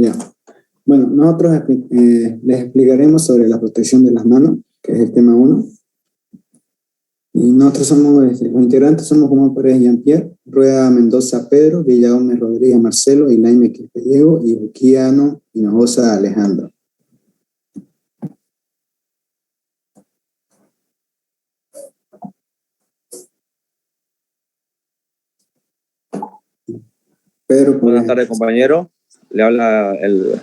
Ya. Bueno, nosotros les explicaremos sobre la protección de las manos, que es el tema 1. Y nosotros somos, los integrantes somos Juan Pérez Jean-Pierre, Rueda Mendoza Pedro, Villa Gómez Rodríguez Marcelo, Ilaime Quispe Diego y Uquiano Hinojosa Alejandro. Pedro, buenas tardes, compañero. Le habla el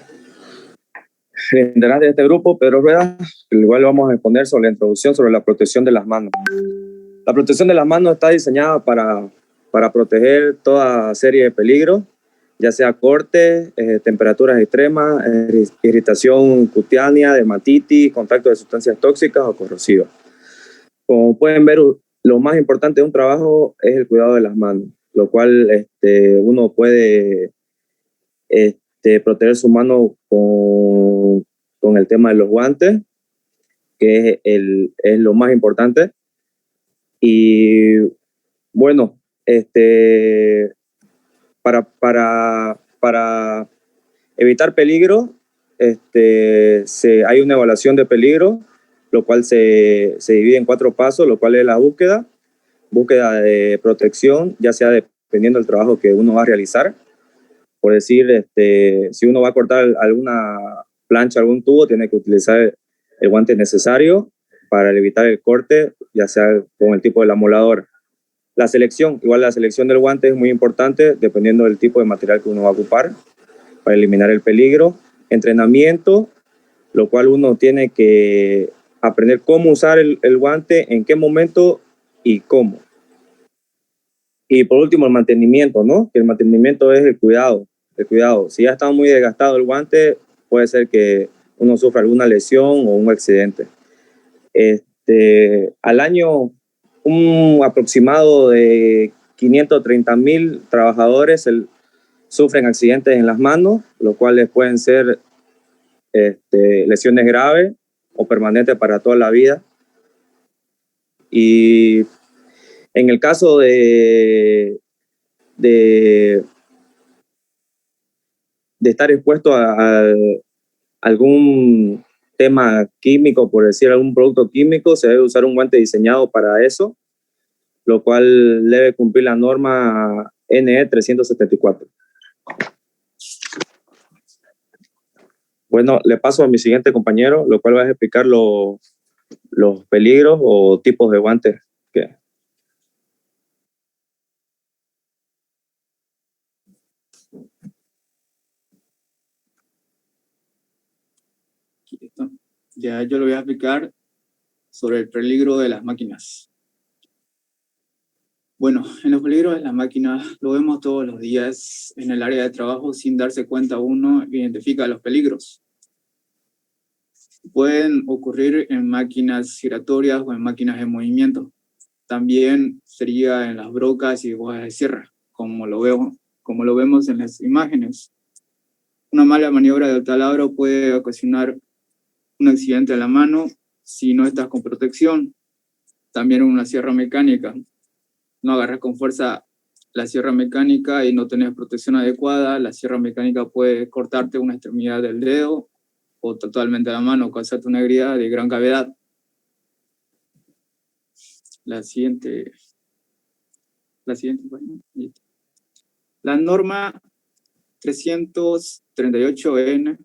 integrante de este grupo, Pedro Rueda, que igual vamos a exponer sobre la introducción sobre la protección de las manos. La protección de las manos está diseñada para proteger toda serie de peligros, ya sea cortes, temperaturas extremas, irritación cutánea, dermatitis, contacto de sustancias tóxicas o corrosivas. Como pueden ver, lo más importante de un trabajo es el cuidado de las manos, lo cual uno puede proteger su mano con el tema de los guantes, que es lo más importante. Y bueno, para evitar peligro, hay una evaluación de peligro, lo cual se divide en 4 pasos, lo cual es la búsqueda de protección, ya sea dependiendo del trabajo que uno va a realizar. Por decir, si uno va a cortar alguna plancha, algún tubo, tiene que utilizar el guante necesario para evitar el corte, ya sea con el tipo de amolador. La selección del guante es muy importante dependiendo del tipo de material que uno va a ocupar para eliminar el peligro. Entrenamiento, lo cual uno tiene que aprender cómo usar el guante, en qué momento y cómo. Y por último, el mantenimiento, ¿no? Que el mantenimiento es el cuidado. Si ya está muy desgastado el guante, puede ser que uno sufra alguna lesión o un accidente. Al año, un aproximado de 530,000 trabajadores sufren accidentes en las manos, los cuales pueden ser lesiones graves o permanentes para toda la vida. Y en el caso de estar expuesto a algún tema químico, por decir algún producto químico, se debe usar un guante diseñado para eso, lo cual debe cumplir la norma NE 374. Bueno, le paso a mi siguiente compañero, lo cual va a explicar los peligros o tipos de guantes que... Ya yo le voy a explicar sobre el peligro de las máquinas. Bueno, en los peligros de las máquinas lo vemos todos los días en el área de trabajo. Sin darse cuenta, uno identifica los peligros. Pueden ocurrir en máquinas giratorias o en máquinas en movimiento. También sería en las brocas y hojas de sierra, como lo vemos en las imágenes. Una mala maniobra del taladro puede ocasionar un accidente a la mano si no estás con protección. También una sierra mecánica. No agarras con fuerza la sierra mecánica y no tenés protección adecuada, la sierra mecánica puede cortarte una extremidad del dedo o totalmente la mano, causarte una herida de gran gravedad. La siguiente página. La norma 338N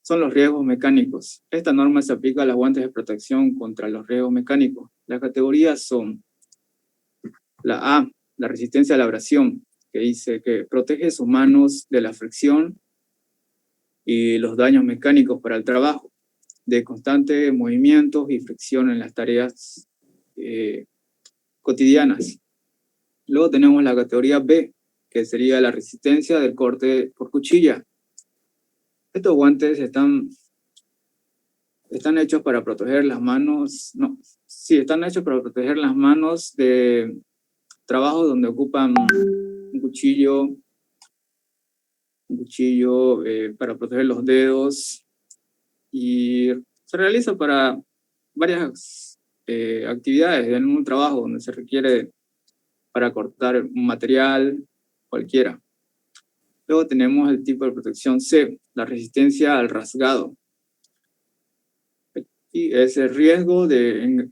son los riesgos mecánicos. Esta norma se aplica a los guantes de protección contra los riesgos mecánicos. Las categorías son la A, la resistencia a la abrasión, que dice que protege sus manos de la fricción y los daños mecánicos para el trabajo, de constantes movimientos y fricción en las tareas cotidianas. Luego tenemos la categoría B, que sería la resistencia del corte por cuchilla. Estos guantes están hechos para proteger las manos, están hechos para proteger las manos de trabajos donde ocupan un cuchillo para proteger los dedos, y se realiza para varias actividades en un trabajo donde se requiere para cortar un material cualquiera. Luego tenemos el tipo de protección C, la resistencia al rasgado. Y es el riesgo de...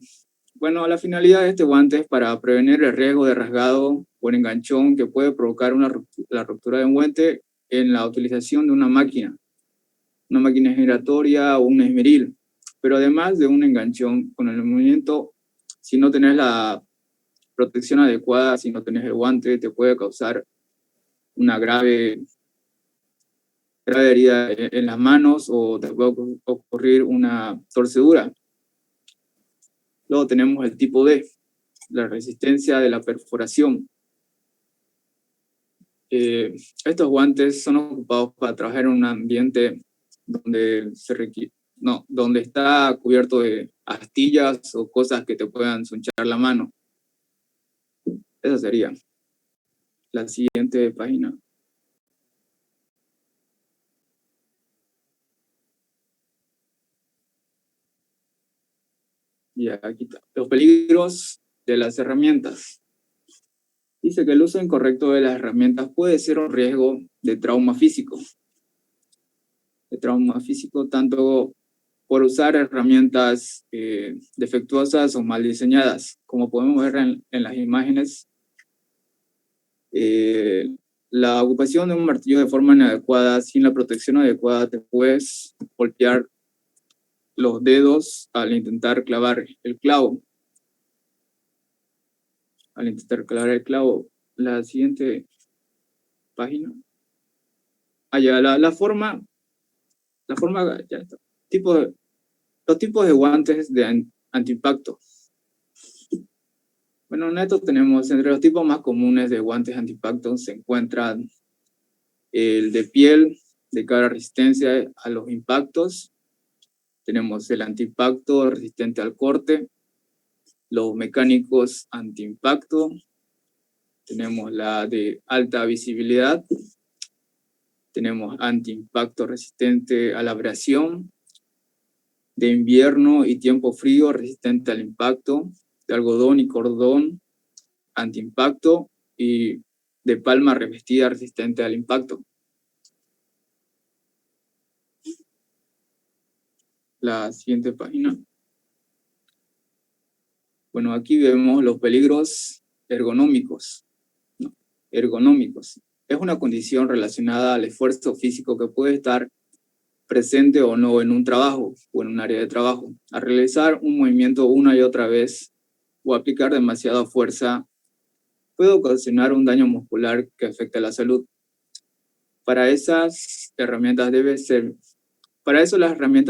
Bueno, la finalidad de este guante es para prevenir el riesgo de rasgado por enganchón que puede provocar la ruptura de un guante en la utilización de una máquina giratoria o un esmeril. Pero además de un enganchón con el movimiento, si no tenés la protección adecuada, si no tenés el guante, te puede causar una grave herida en las manos o te puede ocurrir una torcedura. Luego tenemos el tipo D, la resistencia de la perforación. Estos guantes son ocupados para trabajar en un ambiente donde donde está cubierto de astillas o cosas que te puedan sonchar la mano. Esa sería la siguiente página. Y aquí está. Los peligros de las herramientas. Dice que el uso incorrecto de las herramientas puede ser un riesgo de trauma físico. Tanto por usar herramientas defectuosas o mal diseñadas. Como podemos ver en las imágenes, la ocupación de un martillo de forma inadecuada, sin la protección adecuada, te puedes golpear los dedos al intentar clavar el clavo. La siguiente página. Ya, la forma, ya está. Los tipos de guantes de antiimpacto. Bueno, en esto tenemos, entre los tipos más comunes de guantes antiimpacto se encuentran el de piel, de cara resistencia a los impactos. Tenemos el antiimpacto resistente al corte, los mecánicos antiimpacto. Tenemos la de alta visibilidad. Tenemos antiimpacto resistente a la abrasión, de invierno y tiempo frío resistente al impacto, de algodón y cordón antiimpacto y de palma revestida resistente al impacto. La siguiente página. Bueno, aquí vemos los peligros ergonómicos. Ergonómicos. Es una condición relacionada al esfuerzo físico que puede estar presente o no en un trabajo o en un área de trabajo. Al realizar un movimiento una y otra vez o aplicar demasiada fuerza, puede ocasionar un daño muscular que afecta a la salud. Para eso las herramientas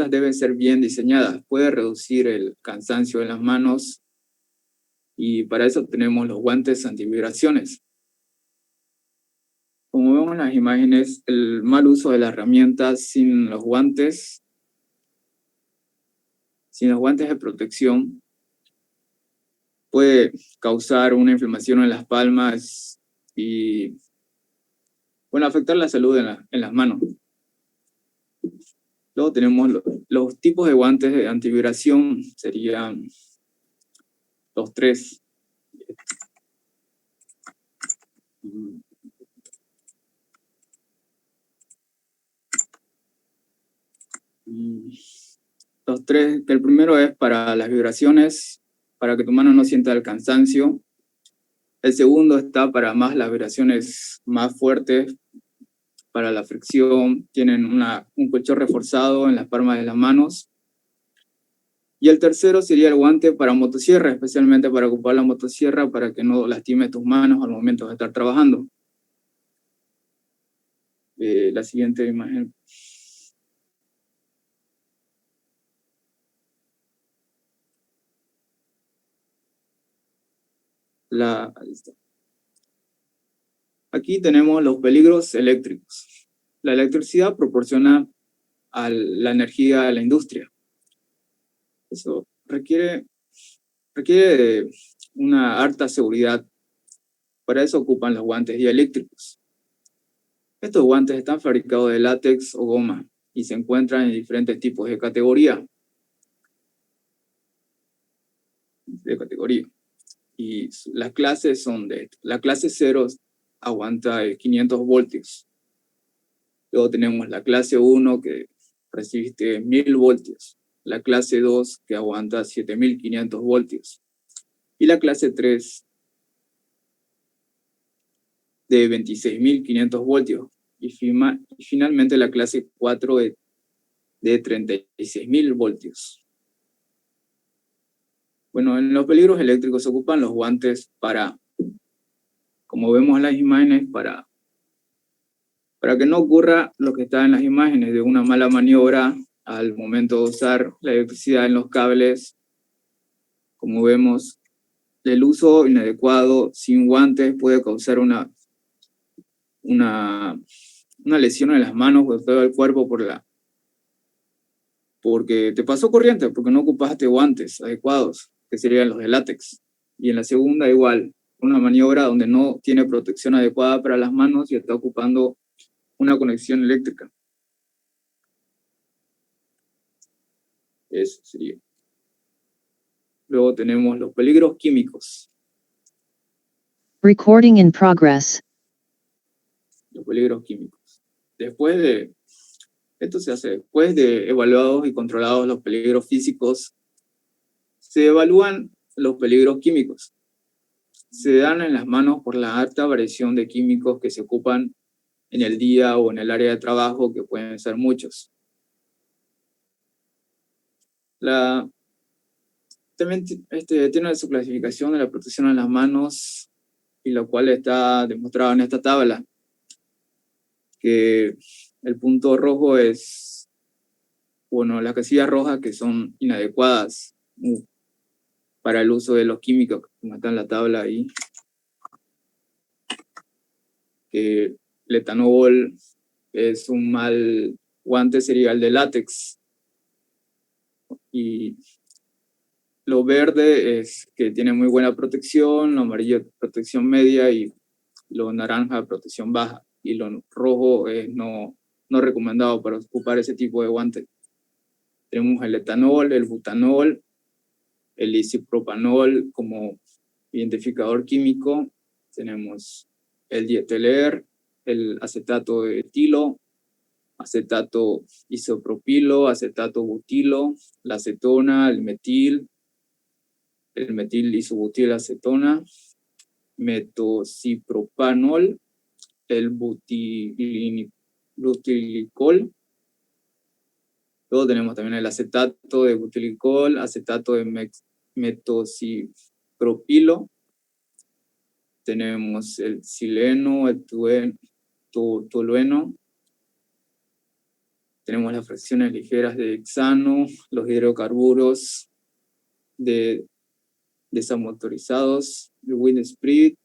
deben ser bien diseñadas. Puede reducir el cansancio en las manos y para eso tenemos los guantes antivibraciones. Como vemos en las imágenes, el mal uso de las herramientas sin los guantes de protección puede causar una inflamación en las palmas y, bueno, afectar la salud en las manos. Luego tenemos los tipos de guantes de antivibración, serían los tres. Los tres, que el primero es para las vibraciones, para que tu mano no sienta el cansancio. El segundo está para las vibraciones más fuertes, para la fricción, tienen un colchón reforzado en las palmas de las manos. Y el tercero sería el guante para motosierra, especialmente para ocupar la motosierra para que no lastime tus manos al momento de estar trabajando. La siguiente imagen. Ahí está. Aquí tenemos los peligros eléctricos. La electricidad proporciona la energía a la industria. Eso requiere de una alta seguridad. Para eso ocupan los guantes dieléctricos. Estos guantes están fabricados de látex o goma y se encuentran en diferentes tipos de categoría. Y las clases son la clase 0 aguanta 500 voltios. Luego tenemos la clase 1 que resiste 1000 voltios, la clase 2 que aguanta 7500 voltios y la clase 3 de 26500 voltios y finalmente la clase 4 de 36000 voltios. Bueno, en los peligros eléctricos se ocupan los guantes para, como vemos en las imágenes, para que no ocurra lo que está en las imágenes de una mala maniobra al momento de usar la electricidad en los cables. Como vemos, el uso inadecuado sin guantes puede causar una lesión en las manos o todo el cuerpo porque te pasó corriente, porque no ocupaste guantes adecuados, que serían los de látex. Y en la segunda igual, una maniobra donde no tiene protección adecuada para las manos y está ocupando una conexión eléctrica. Eso sería. Luego tenemos los peligros químicos. Recording in progress. Los peligros químicos. Esto se hace después de evaluados y controlados los peligros físicos, se evalúan los peligros químicos. Se dan en las manos por la alta variación de químicos que se ocupan en el día o en el área de trabajo, que pueden ser muchos. También tiene su clasificación de la protección en las manos, y lo cual está demostrado en esta tabla, que el punto rojo es, bueno, las casillas rojas que son inadecuadas para el uso de los químicos, como está en la tabla ahí. Que el etanol es un mal guante, sería el de látex. Y lo verde es que tiene muy buena protección, lo amarillo protección media y lo naranja protección baja. Y lo rojo es no recomendado para ocupar ese tipo de guante. Tenemos el etanol, el butanol, el isopropanol como identificador químico. Tenemos el dieteler, el acetato de etilo, acetato isopropilo, acetato butilo, la acetona, el metil isobutilalacetona, metocipropanol, el butilicol. Luego tenemos también el acetato de butilicol, acetato de metocipropilo. Tenemos el sileno, el tolueno. Tenemos las fracciones ligeras de hexano, los hidrocarburos desamotorizados, el wind spirit.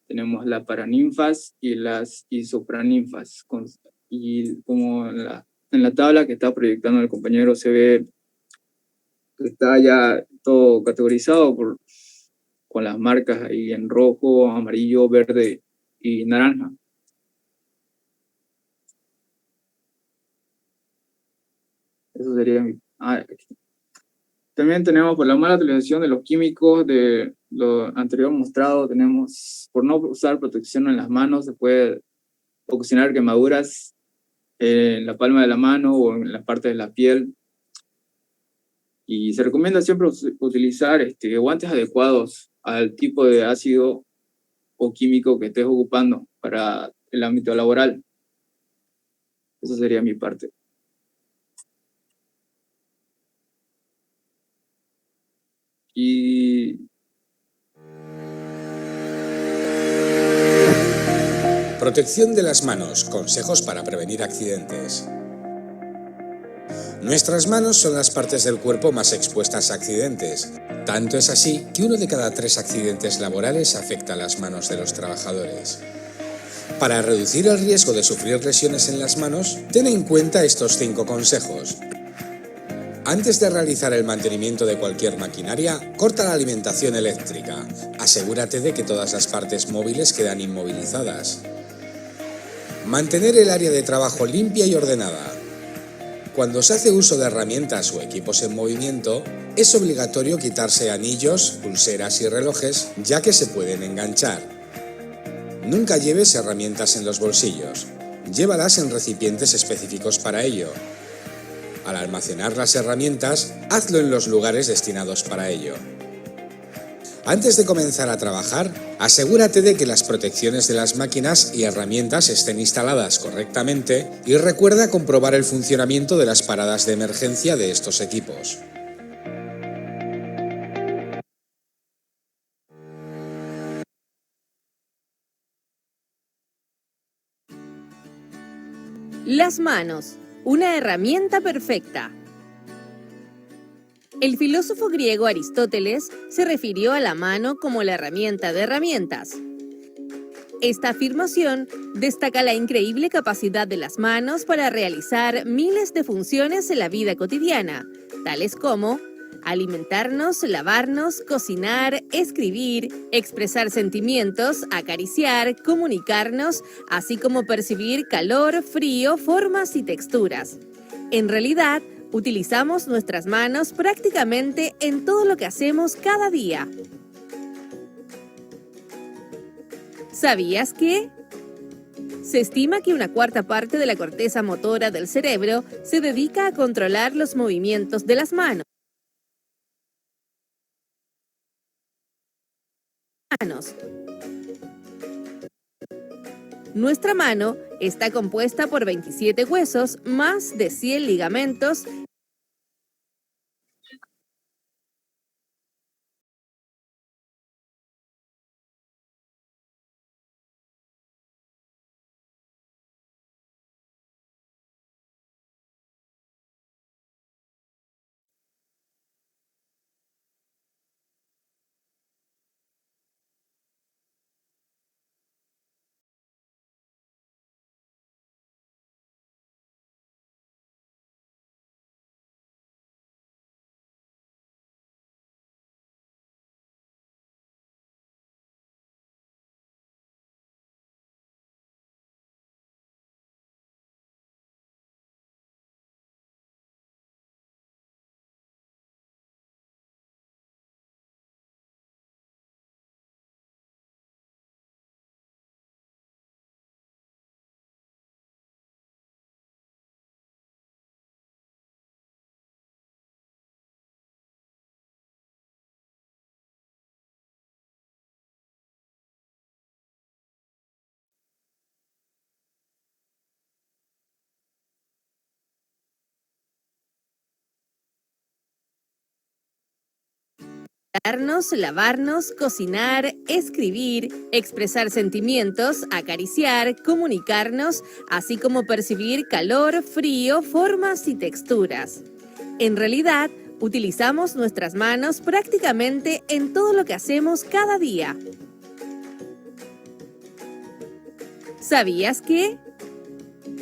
Tenemos las paraninfas y las isopraninfas. Y como en la tabla que está proyectando el compañero se ve que está ya todo categorizado con las marcas ahí en rojo, amarillo, verde y naranja. Eso sería También tenemos por la mala utilización de los químicos, de lo anterior mostrado, tenemos por no usar protección en las manos, se puede ocasionar quemaduras en la palma de la mano o en la parte de la piel. Y se recomienda siempre utilizar guantes adecuados al tipo de ácido o químico que estés ocupando para el ámbito laboral. Eso sería mi parte. Y protección de las manos, consejos para prevenir accidentes. Nuestras manos son las partes del cuerpo más expuestas a accidentes. Tanto es así que 1 de cada 3 accidentes laborales afecta a las manos de los trabajadores. Para reducir el riesgo de sufrir lesiones en las manos, ten en cuenta estos 5 consejos. Antes de realizar el mantenimiento de cualquier maquinaria, corta la alimentación eléctrica. Asegúrate de que todas las partes móviles quedan inmovilizadas. Mantener el área de trabajo limpia y ordenada. Cuando se hace uso de herramientas o equipos en movimiento, es obligatorio quitarse anillos, pulseras y relojes, ya que se pueden enganchar. Nunca lleves herramientas en los bolsillos. llévalas en recipientes específicos para ello. Al almacenar las herramientas, hazlo en los lugares destinados para ello. Antes de comenzar a trabajar, asegúrate de que las protecciones de las máquinas y herramientas estén instaladas correctamente y recuerda comprobar el funcionamiento de las paradas de emergencia de estos equipos. Las manos, una herramienta perfecta. El filósofo griego Aristóteles se refirió a la mano como la herramienta de herramientas. Esta afirmación destaca la increíble capacidad de las manos para realizar miles de funciones en la vida cotidiana, tales como alimentarnos, lavarnos, cocinar, escribir, expresar sentimientos, acariciar, comunicarnos, así como percibir calor, frío, formas y texturas. En realidad, utilizamos nuestras manos prácticamente en todo lo que hacemos cada día. ¿Sabías que? Se estima que una cuarta parte de la corteza motora del cerebro se dedica a controlar los movimientos de las manos. Nuestra mano está compuesta por 27 huesos, más de 100 ligamentos lavarnos, cocinar, escribir, expresar sentimientos, acariciar, comunicarnos, así como percibir calor, frío, formas y texturas. En realidad, utilizamos nuestras manos prácticamente en todo lo que hacemos cada día. ¿Sabías que?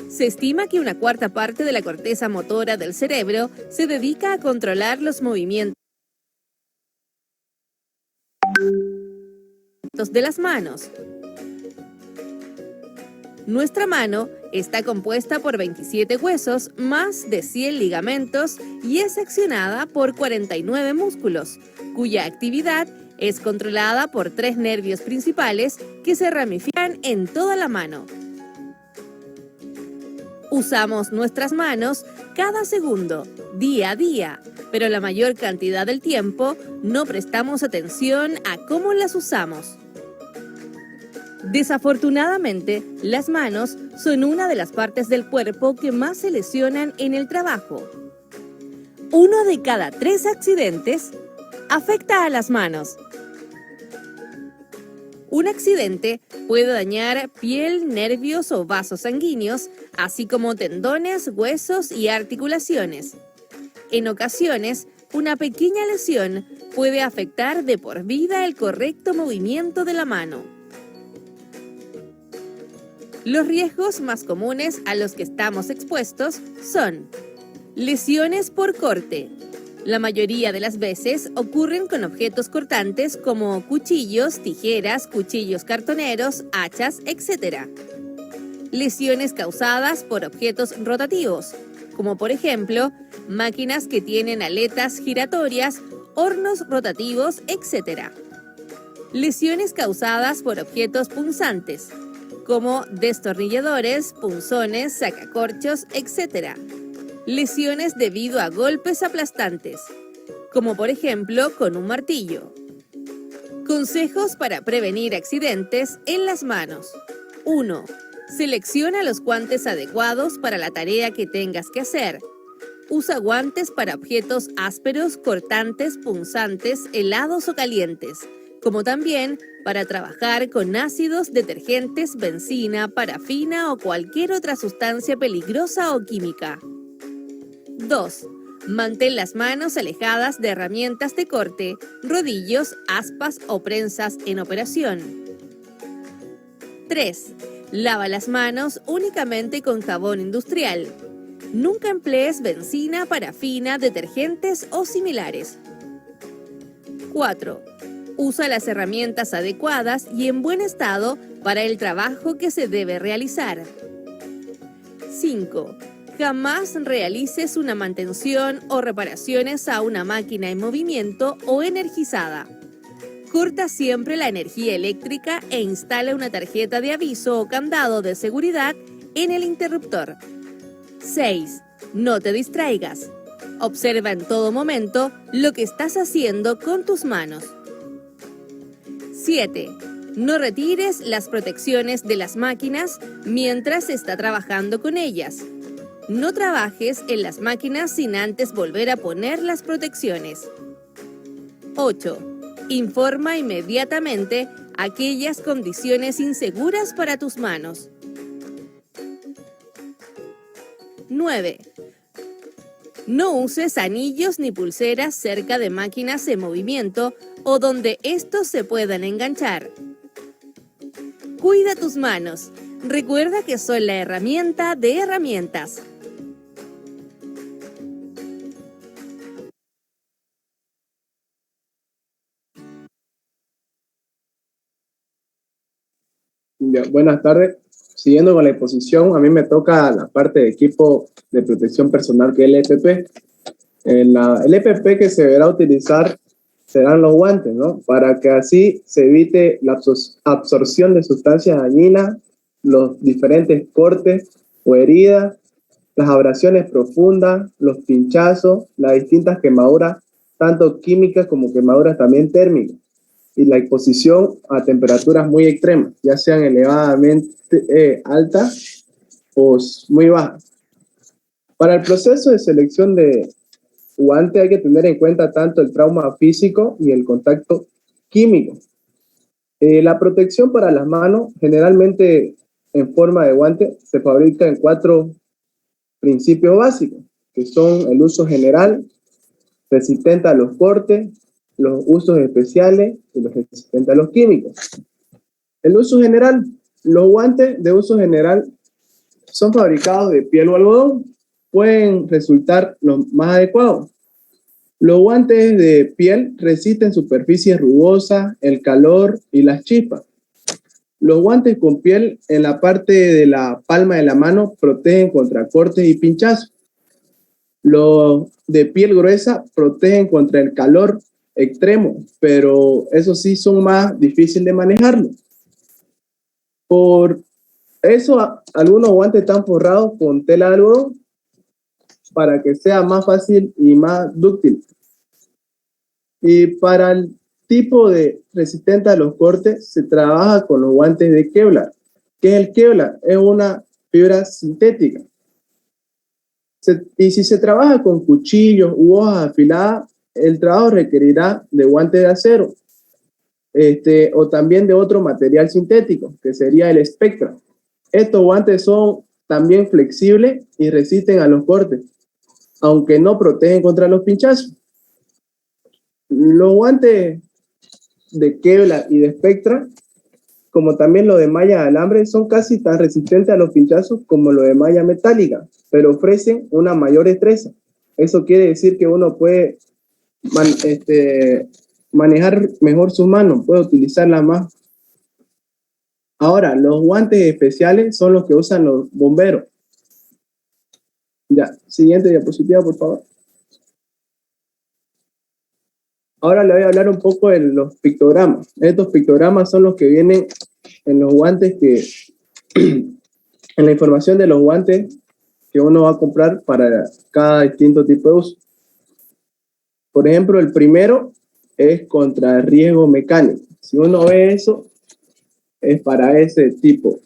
Se estima que una cuarta parte de la corteza motora del cerebro se dedica a controlar los movimientos de las manos. Nuestra mano está compuesta por 27 huesos, más de 100 ligamentos y es seccionada por 49 músculos, cuya actividad es controlada por 3 nervios principales que se ramifican en toda la mano. Usamos nuestras manos cada segundo, día a día, pero la mayor cantidad del tiempo no prestamos atención a cómo las usamos. Desafortunadamente, las manos son una de las partes del cuerpo que más se lesionan en el trabajo. 1 de cada 3 accidentes afecta a las manos. Un accidente puede dañar piel, nervios o vasos sanguíneos, así como tendones, huesos y articulaciones. En ocasiones, una pequeña lesión puede afectar de por vida el correcto movimiento de la mano. Los riesgos más comunes a los que estamos expuestos son lesiones por corte. La mayoría de las veces ocurren con objetos cortantes como cuchillos, tijeras, cuchillos cartoneros, hachas, etc. Lesiones causadas por objetos rotativos, como por ejemplo, máquinas que tienen aletas giratorias, hornos rotativos, etc. Lesiones causadas por objetos punzantes, como destornilladores, punzones, sacacorchos, etc. Lesiones debido a golpes aplastantes, como por ejemplo con un martillo. Consejos para prevenir accidentes en las manos. 1. Selecciona los guantes adecuados para la tarea que tengas que hacer. Usa guantes para objetos ásperos, cortantes, punzantes, helados o calientes, como también para trabajar con ácidos, detergentes, benzina, parafina o cualquier otra sustancia peligrosa o química. 2. Mantén las manos alejadas de herramientas de corte, rodillos, aspas o prensas en operación. 3. Lava las manos únicamente con jabón industrial. Nunca emplees benzina, parafina, detergentes o similares. 4. Usa las herramientas adecuadas y en buen estado para el trabajo que se debe realizar. 5. Jamás realices una mantención o reparaciones a una máquina en movimiento o energizada. Corta siempre la energía eléctrica e instala una tarjeta de aviso o candado de seguridad en el interruptor. 6. No te distraigas. Observa en todo momento lo que estás haciendo con tus manos. 7. No retires las protecciones de las máquinas mientras se está trabajando con ellas. No trabajes en las máquinas sin antes volver a poner las protecciones. 8. Informa inmediatamente aquellas condiciones inseguras para tus manos. 9. No uses anillos ni pulseras cerca de máquinas en movimiento o donde estos se puedan enganchar. Cuida tus manos. Recuerda que son la herramienta de herramientas. Ya, buenas tardes. Siguiendo con la exposición, a mí me toca la parte de equipo de protección personal, que es el EPP. El EPP que se deberá utilizar serán los guantes, ¿no? Para que así se evite la absorción de sustancias dañinas, los diferentes cortes o heridas, las abrasiones profundas, los pinchazos, las distintas quemaduras, tanto químicas como quemaduras también térmicas, y la exposición a temperaturas muy extremas, ya sean elevadamente altas o muy bajas. Para el proceso de selección de guante hay que tener en cuenta tanto el trauma físico y el contacto químico. La protección para las manos, generalmente en forma de guante, se fabrica en 4 principios básicos, que son el uso general, resistente a los cortes, los usos especiales y los resistentes a los químicos. El uso general. Los guantes de uso general son fabricados de piel o algodón. Pueden resultar los más adecuados. Los guantes de piel resisten superficies rugosas, el calor y las chispas. Los guantes con piel en la parte de la palma de la mano protegen contra cortes y pinchazos. Los de piel gruesa protegen contra el calor extremo, pero eso sí son más difíciles de manejarlo. Por eso algunos guantes están forrados con tela de algodón para que sea más fácil y más dúctil. Y para el tipo de resistente a los cortes se trabaja con los guantes de Kevlar. ¿Qué es el Kevlar? Es una fibra sintética. Y si se trabaja con cuchillos u hojas afiladas, el trabajo requerirá de guantes de acero, o también de otro material sintético, que sería el Spectra. Estos guantes son también flexibles y resisten a los cortes, aunque no protegen contra los pinchazos. Los guantes de Kevlar y de Spectra, como también los de malla de alambre, son casi tan resistentes a los pinchazos como los de malla metálica, pero ofrecen una mayor destreza. Eso quiere decir que uno puede manejar mejor sus manos, puede utilizarlas más. Ahora, los guantes especiales son los que usan los bomberos. Ya, siguiente diapositiva, por favor. Ahora le voy a hablar un poco de los pictogramas. Estos pictogramas son los que vienen en los guantes que en la información de los guantes que uno va a comprar para cada distinto tipo de uso. Por ejemplo, el primero es contra el riesgo mecánico. Si uno ve eso, es para ese tipo.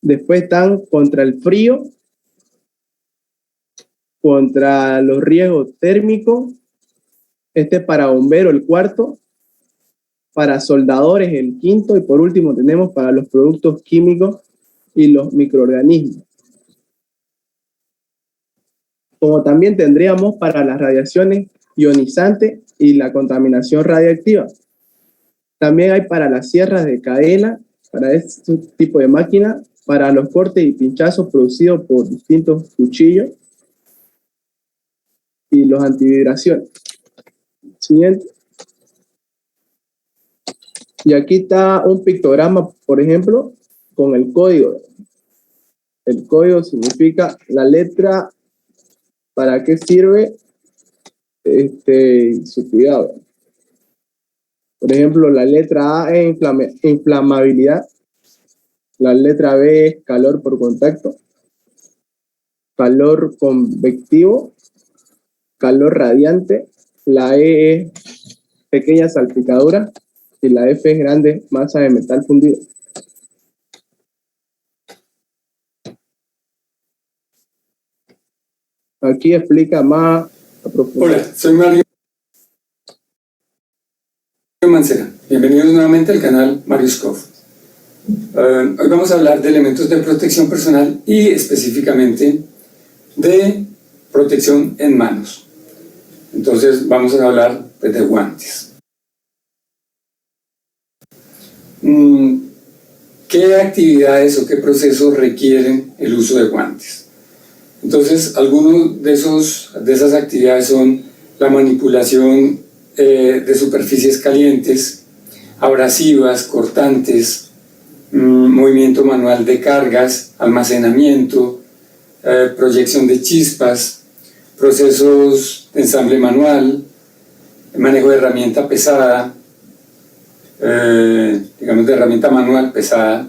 Después están contra el frío, contra los riesgos térmicos. Este es para bombero, el cuarto. Para soldadores, el quinto. Y por último tenemos para los productos químicos y los microorganismos. Como también tendríamos para las radiaciones ionizantes y la contaminación radiactiva. También hay para las sierras de cadena, para este tipo de máquina, para los cortes y pinchazos producidos por distintos cuchillos y los antivibraciones. Siguiente. Y aquí está un pictograma, por ejemplo, con el código. El código significa la letra, para qué sirve, su cuidado. Por ejemplo, la letra A es inflamabilidad, la letra B es calor por contacto, calor convectivo, calor radiante, la E es pequeña salpicadura y la F es grande masa de metal fundido. Aquí explica más a profundidad. Hola, soy Mario Mancera. Bienvenidos nuevamente al canal Marius Koff. Hoy vamos a hablar de elementos de protección personal y específicamente de protección en manos. Entonces vamos a hablar de guantes. ¿Qué actividades o qué procesos requieren el uso de guantes? Entonces, algunas de esas actividades son la manipulación de superficies calientes, abrasivas, cortantes, movimiento manual de cargas, almacenamiento, proyección de chispas, procesos de ensamble manual, manejo de herramienta pesada, digamos de herramienta manual pesada,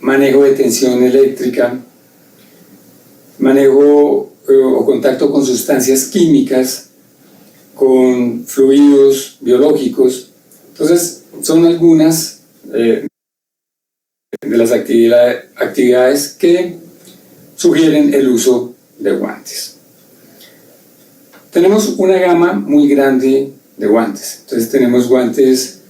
manejo de tensión eléctrica, manejo o contacto con sustancias químicas, con fluidos biológicos. Entonces, son algunas de las actividades que sugieren el uso de guantes. Tenemos una gama muy grande de guantes. Entonces, tenemos guantes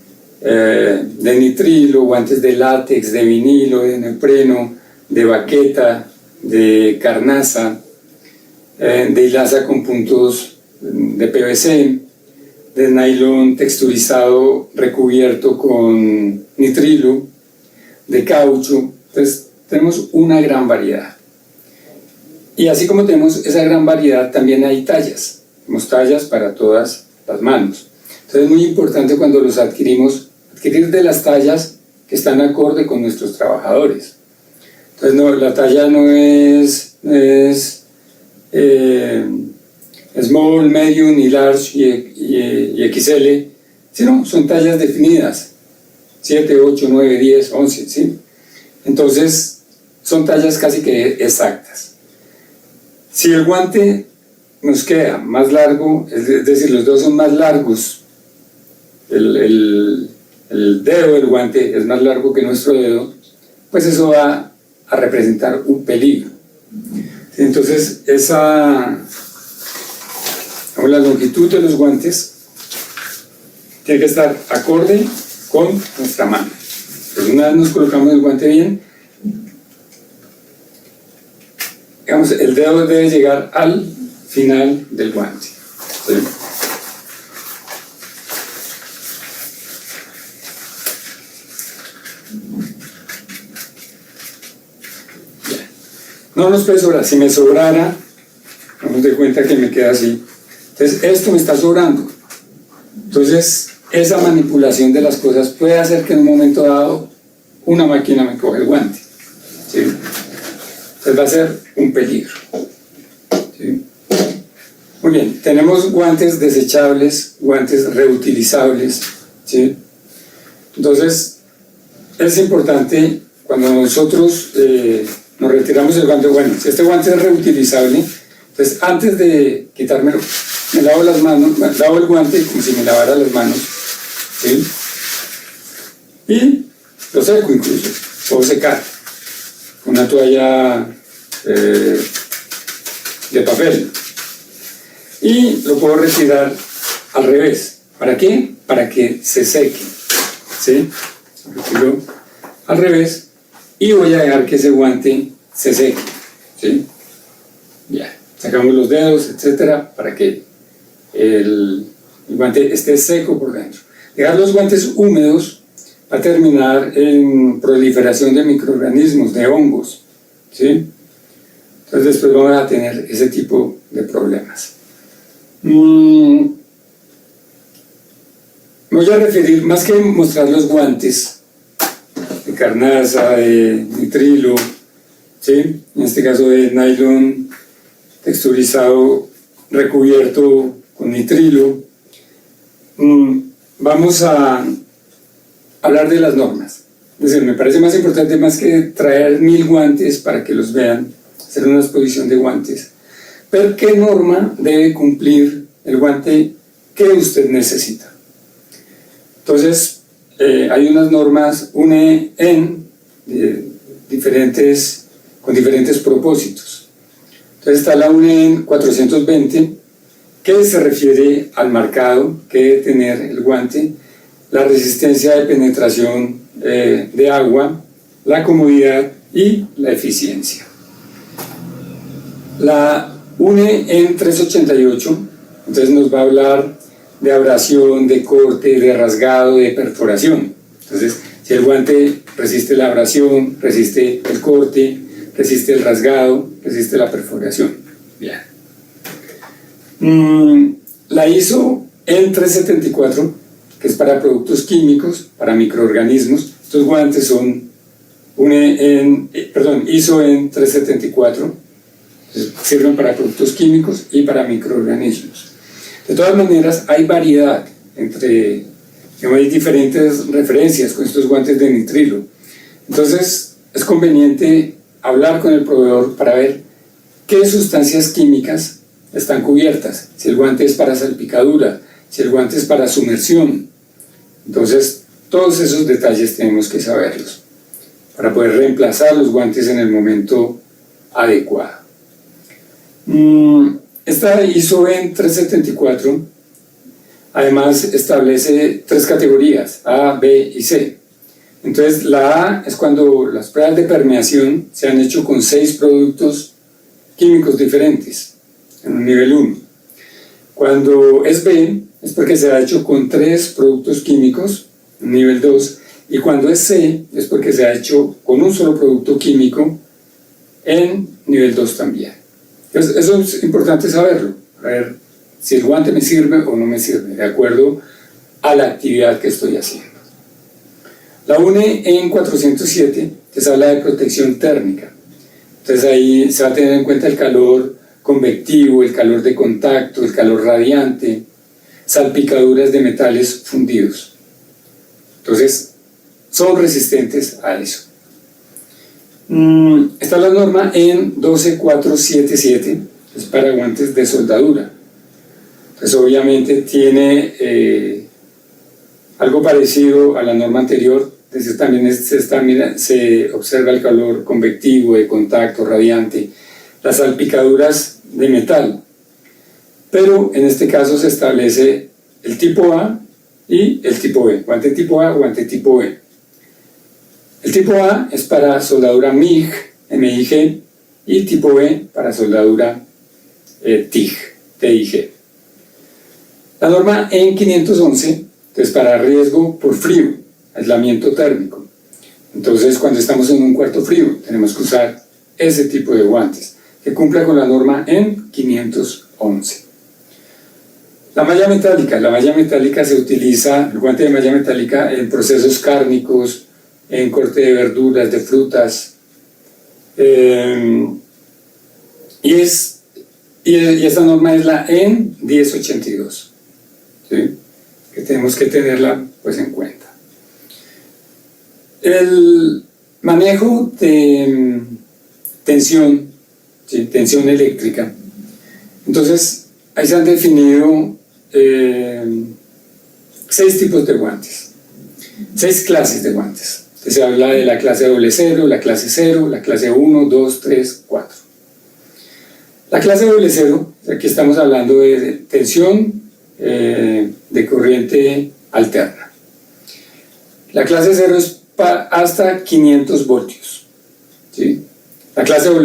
de nitrilo, guantes de látex, de vinilo, de neopreno, de baqueta, de carnaza, de hilaza con puntos de PVC, de nylon texturizado recubierto con nitrilo, de caucho. Entonces tenemos una gran variedad. Y así como tenemos esa gran variedad, también hay tallas. Tenemos tallas para todas las manos. Entonces es muy importante cuando los adquirimos, adquirir de las tallas que están acorde con nuestros trabajadores. Entonces no, la talla no es small, medium y large y XL, sino son tallas definidas, 7, 8, 9, 10, 11, ¿sí? Entonces son tallas casi que exactas. Si el guante nos queda más largo, es decir, los dedos son más largos, el dedo del guante es más largo que nuestro dedo, pues eso va a representar un peligro. Entonces la longitud de los guantes tiene que estar acorde con nuestra mano. Pues una vez nos colocamos el guante bien, digamos, el dedo debe llegar al final del guante, ¿sí? No nos puede sobrar. Si me sobrara, vamos de cuenta que me queda así. Entonces, esto me está sobrando. Entonces, esa manipulación de las cosas puede hacer que en un momento dado una máquina me coge el guante, ¿sí? Entonces va a ser un peligro, ¿sí? Muy bien, tenemos guantes desechables, guantes reutilizables, ¿sí? Entonces, es importante cuando nosotros nos retiramos del guante, bueno, si este guante es reutilizable, entonces antes de quitármelo, me lavo las manos, me lavo el guante como si me lavara las manos, ¿sí? Y lo seco incluso, puedo secar con una toalla de papel y lo puedo retirar al revés. ¿Para qué? Para que se seque, ¿sí? Lo retiro al revés y voy a dejar que ese guante se seque, ¿sí? Ya, sacamos los dedos, etcétera, para que el guante esté seco por dentro. Dejar los guantes húmedos va a terminar en proliferación de microorganismos, de hongos, ¿sí? Entonces después vamos a tener ese tipo de problemas. Me voy a referir, más que mostrar los guantes de carnaza, de nitrilo, ¿sí? En este caso de nylon texturizado recubierto con nitrilo, vamos a hablar de las normas. Es decir, me parece más importante, más que traer 1000 guantes para que los vean, hacer una exposición de guantes, ver qué norma debe cumplir el guante que usted necesita. Entonces, hay unas normas UNE-EN con diferentes propósitos. Entonces está la UNE-EN 420, que se refiere al marcado que debe tener el guante, la resistencia de penetración de agua, la comodidad y la eficiencia. La UNE-EN 388, entonces nos va a hablar de abrasión, de corte, de rasgado, de perforación. Entonces, si el guante resiste la abrasión, resiste el corte, resiste el rasgado, resiste la perforación. Bien. La ISO EN 374, que es para productos químicos, para microorganismos. Estos guantes son ISO EN 374, sirven para productos químicos y para microorganismos. De todas maneras, hay variedad hay diferentes referencias con estos guantes de nitrilo. Entonces, es conveniente hablar con el proveedor para ver qué sustancias químicas están cubiertas, si el guante es para salpicadura, si el guante es para sumersión. Entonces, todos esos detalles tenemos que saberlos para poder reemplazar los guantes en el momento adecuado. Esta ISO EN 374 además establece 3 categorías, A, B y C. Entonces la A es cuando las pruebas de permeación se han hecho con 6 productos químicos diferentes en un nivel 1. Cuando es B es porque se ha hecho con 3 productos químicos en nivel 2, y cuando es C es porque se ha hecho con un solo producto químico en nivel 2 también. Entonces, eso es importante saberlo, a ver si el guante me sirve o no me sirve, de acuerdo a la actividad que estoy haciendo. La UNE-EN 407 les habla de protección térmica. Entonces ahí se va a tener en cuenta el calor convectivo, el calor de contacto, el calor radiante, salpicaduras de metales fundidos. Entonces, son resistentes a eso. Está la norma EN 12477, es para guantes de soldadura. Entonces obviamente tiene algo parecido a la norma anterior, es decir, también se observa el calor convectivo, de contacto, radiante, las salpicaduras de metal, pero en este caso se establece el tipo A y el tipo B, guante tipo A, guante tipo B. El tipo A es para soldadura MIG, MIG, y tipo B para soldadura TIG. La norma EN 511 es para riesgo por frío, aislamiento térmico. Entonces, cuando estamos en un cuarto frío, tenemos que usar ese tipo de guantes, que cumpla con la norma EN 511. La malla metálica se utiliza, el guante de malla metálica, en procesos cárnicos, en corte de verduras, de frutas, y esta norma es la EN 1082, ¿sí? Que tenemos que tenerla pues en cuenta. Manejo de tensión, ¿sí? Tensión eléctrica. Entonces, ahí se han definido 6 tipos de guantes, 6 clases de guantes. Se habla de la clase AA, la clase 0, la clase 1, 2, 3, 4. La clase AA, aquí estamos hablando de tensión de corriente alterna. La clase 0 es hasta 500 voltios. ¿Sí? La clase AA,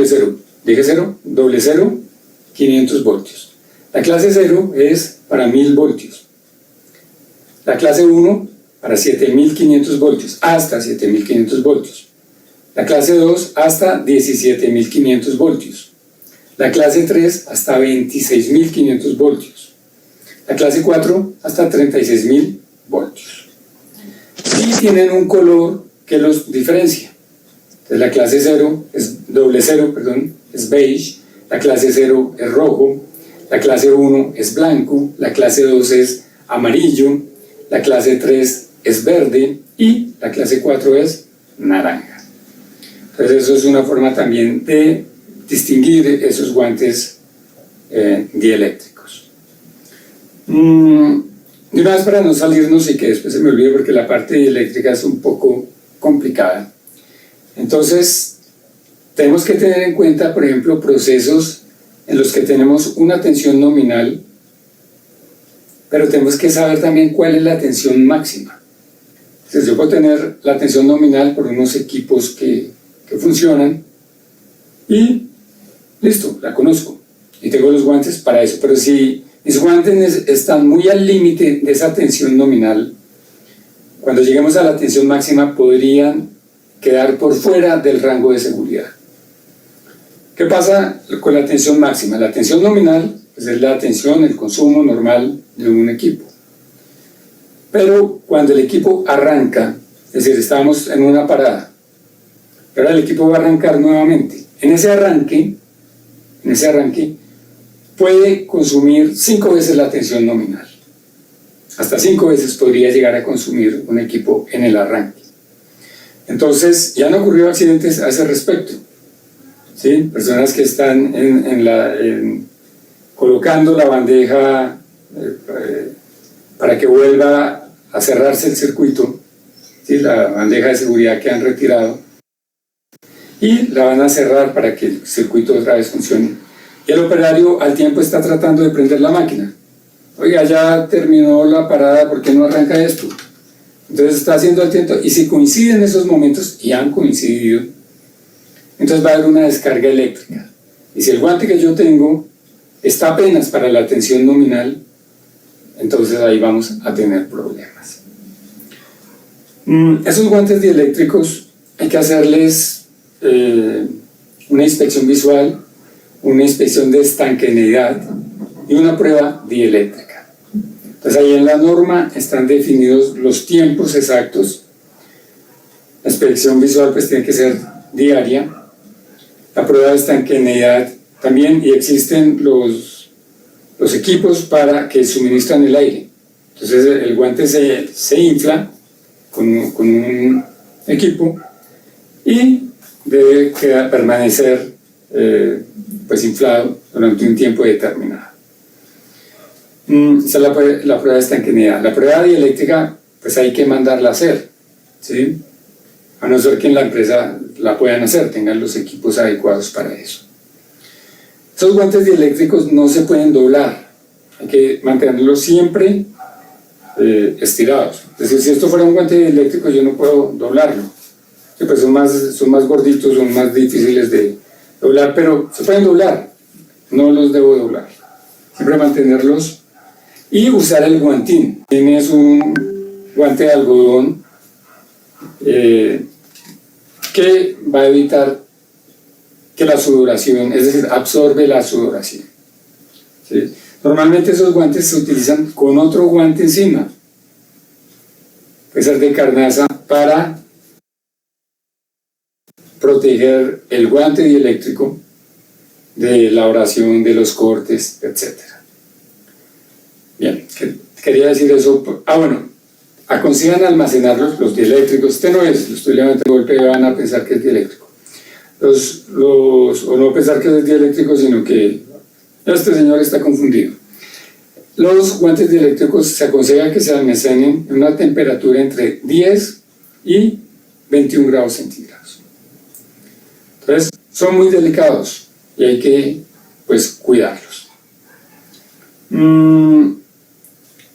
dije 0, AA, 500 voltios. La clase 0 es para 1000 voltios. La clase 1 para 7500 voltios, hasta 7500 voltios. La clase 2 hasta 17500 voltios. La clase 3 hasta 26500 voltios. La clase 4 hasta 36000 voltios. Y tienen un color que los diferencia. Entonces la clase 0 es AA, es beige. La clase 0 es rojo. La clase 1 es blanco. La clase 2 es amarillo. La clase 3 es verde y la clase 4 es naranja. Entonces eso es una forma también de distinguir esos guantes dieléctricos. De una vez para no salirnos y que después se me olvide porque la parte dieléctrica es un poco complicada. Entonces tenemos que tener en cuenta, por ejemplo, procesos en los que tenemos una tensión nominal, pero tenemos que saber también cuál es la tensión máxima. Entonces yo puedo tener la tensión nominal por unos equipos que funcionan y listo, la conozco y tengo los guantes para eso, pero si mis guantes están muy al límite de esa tensión nominal, cuando lleguemos a la tensión máxima podrían quedar por fuera del rango de seguridad. ¿Qué pasa con la tensión máxima? La tensión nominal pues es la tensión, el consumo normal de un equipo. Pero cuando el equipo arranca, es decir, estamos en una parada, ahora el equipo va a arrancar nuevamente. En ese arranque puede consumir 5 veces la tensión nominal. Hasta 5 veces podría llegar a consumir un equipo en el arranque. Entonces, ya han ocurrido accidentes a ese respecto. ¿Sí? Personas que están colocando la bandeja para que vuelva a cerrarse el circuito, ¿sí? La bandeja de seguridad que han retirado, y la van a cerrar para que el circuito otra vez funcione. Y el operario al tiempo está tratando de prender la máquina. Oiga, ya terminó la parada, ¿por qué no arranca esto? Entonces está haciendo atento, y si coinciden esos momentos, y han coincidido, entonces va a haber una descarga eléctrica. Y si el guante que yo tengo está apenas para la tensión nominal, entonces ahí vamos a tener problemas. Esos guantes dieléctricos hay que hacerles una inspección visual, una inspección de estanqueidad y una prueba dieléctrica. Entonces ahí en la norma están definidos los tiempos exactos. La inspección visual pues tiene que ser diaria. La prueba de estanqueidad también, y existen los equipos para que suministran el aire. Entonces el guante se infla con un equipo y debe permanecer pues inflado durante un tiempo determinado. Esa es la prueba de estanqueidad. La prueba dieléctrica pues hay que mandarla a hacer, ¿sí? A no ser que en la empresa la puedan hacer, tengan los equipos adecuados para eso. Esos guantes dieléctricos no se pueden doblar, hay que mantenerlos siempre estirados. Es decir, si esto fuera un guante dieléctrico yo no puedo doblarlo, sí, pues son más gorditos, son más difíciles de doblar, pero se pueden doblar, no los debo doblar, siempre mantenerlos y usar el guantín. Tienes un guante de algodón que va a evitar que la sudoración, es decir, absorbe la sudoración, ¿sí? Normalmente esos guantes se utilizan con otro guante encima, puede ser de carnaza, para proteger el guante dieléctrico de la abrasión, de los cortes, etc. Bien, quería decir eso. Bueno, aconsejan almacenarlos, los dieléctricos. Este no es, lo estoy levantando golpe y van a pensar que es dieléctrico. O no pensar que es dieléctrico, sino que este señor está confundido. Los guantes dieléctricos se aconseja que se almacenen en una temperatura entre 10 y 21 grados centígrados. Entonces, son muy delicados y hay que, pues, cuidarlos.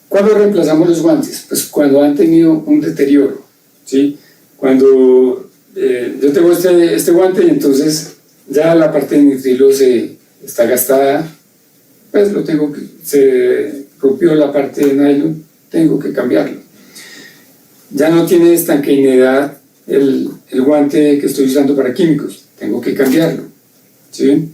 ¿Cuándo reemplazamos los guantes? Pues cuando han tenido un deterioro, ¿sí? Cuando yo tengo este guante y entonces ya la parte de nitrilo está gastada, pues se rompió la parte de nylon, tengo que cambiarlo. Ya no tiene estanqueidad el guante que estoy usando para químicos, tengo que cambiarlo, ¿sí?